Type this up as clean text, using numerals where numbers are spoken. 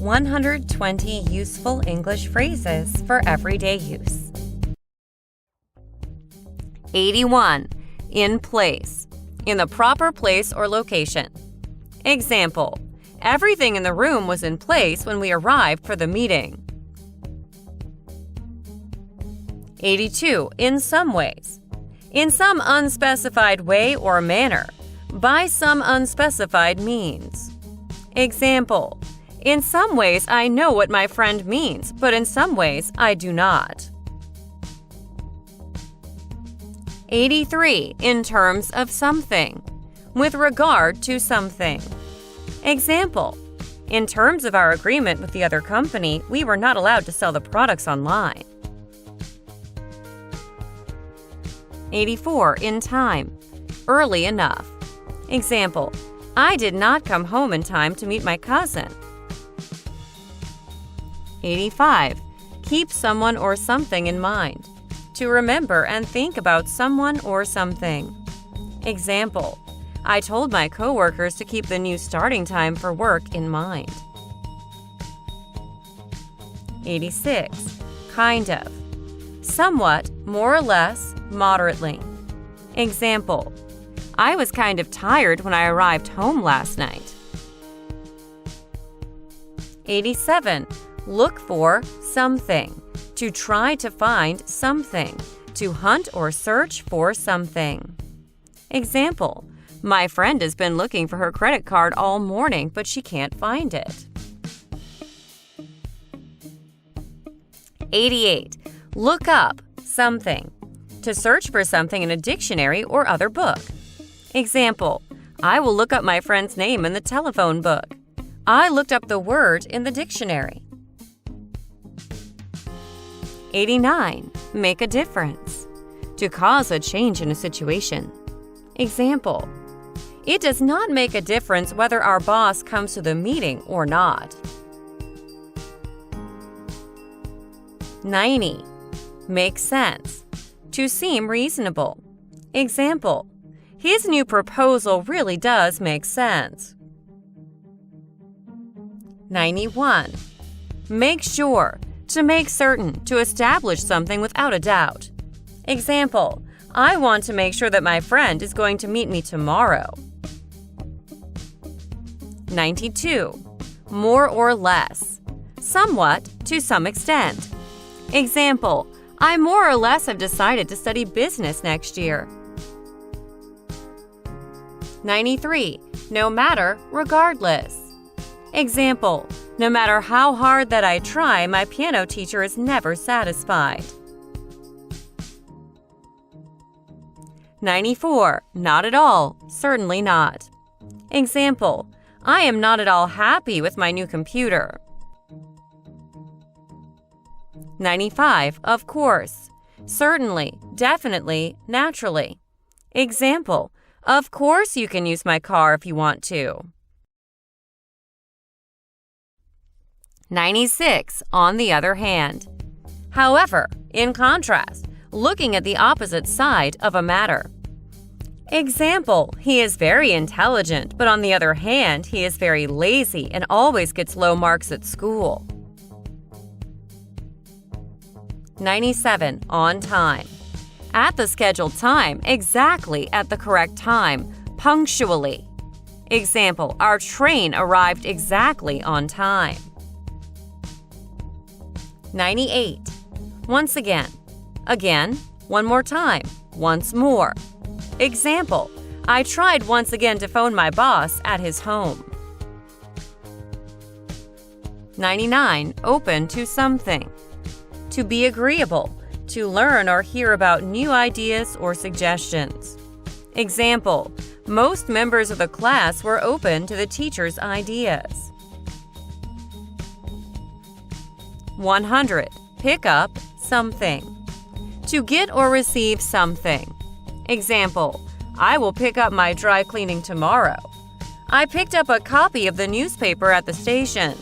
120 useful English phrases for everyday use. 81. In place. In the proper place or location. Example: everything in the room was in place when we arrived for the meeting. 82. In some ways. In some unspecified way or manner. By some unspecified means. Example: in some ways I know what my friend means, but in some ways I do not. 83. In terms of something. With regard to something. Example: in terms of our agreement with the other company, we were not allowed to sell the products online. 84. In time. Early enough. Example: I did not come home in time to meet my cousin. 85. Keep someone or something in mind. To remember and think about someone or something. Example: I told my coworkers to keep the new starting time for work in mind. 86. Kind of. Somewhat, more or less, moderately. Example: I was kind of tired when I arrived home last night. 87. Look for something. To try to find something. To hunt or search for something. Example: my friend has been looking for her credit card all morning, but she can't find it. 88. Look up something. To search for something in a dictionary or other book. Example: I will look up my friend's name in the telephone book. I looked up the word in the dictionary. 89. Make a difference. To cause a change in a situation. Example: it does not make a difference whether our boss comes to the meeting or not. 90. Make sense. To seem reasonable. Example: his new proposal really does make sense. 91. Make sure. To make certain, to establish something without a doubt. Example: I want to make sure that my friend is going to meet me tomorrow. 92. More or less. Somewhat, to some extent. Example: I more or less have decided to study business next year. 93. No matter, regardless. Example: no matter how hard that I try, my piano teacher is never satisfied. 94. Not at all, certainly not. Example: I am not at all happy with my new computer. 95. Of course. Certainly, definitely, naturally. Example: of course you can use my car if you want to. 96. On the other hand. However, in contrast, looking at the opposite side of a matter. Example: he is very intelligent, but on the other hand, he is very lazy and always gets low marks at school. 97. On time. At the scheduled time, exactly at the correct time, punctually. Example: our train arrived exactly on time. 98. Once again. Again, one more time, once more. Example: I tried once again to phone my boss at his home. 99. Open to something. To be agreeable, to learn or hear about new ideas or suggestions. Example: most members of the class were open to the teacher's ideas. 100. Pick up something. To get or receive something. Example: I will pick up my dry cleaning tomorrow. I picked up a copy of the newspaper at the station.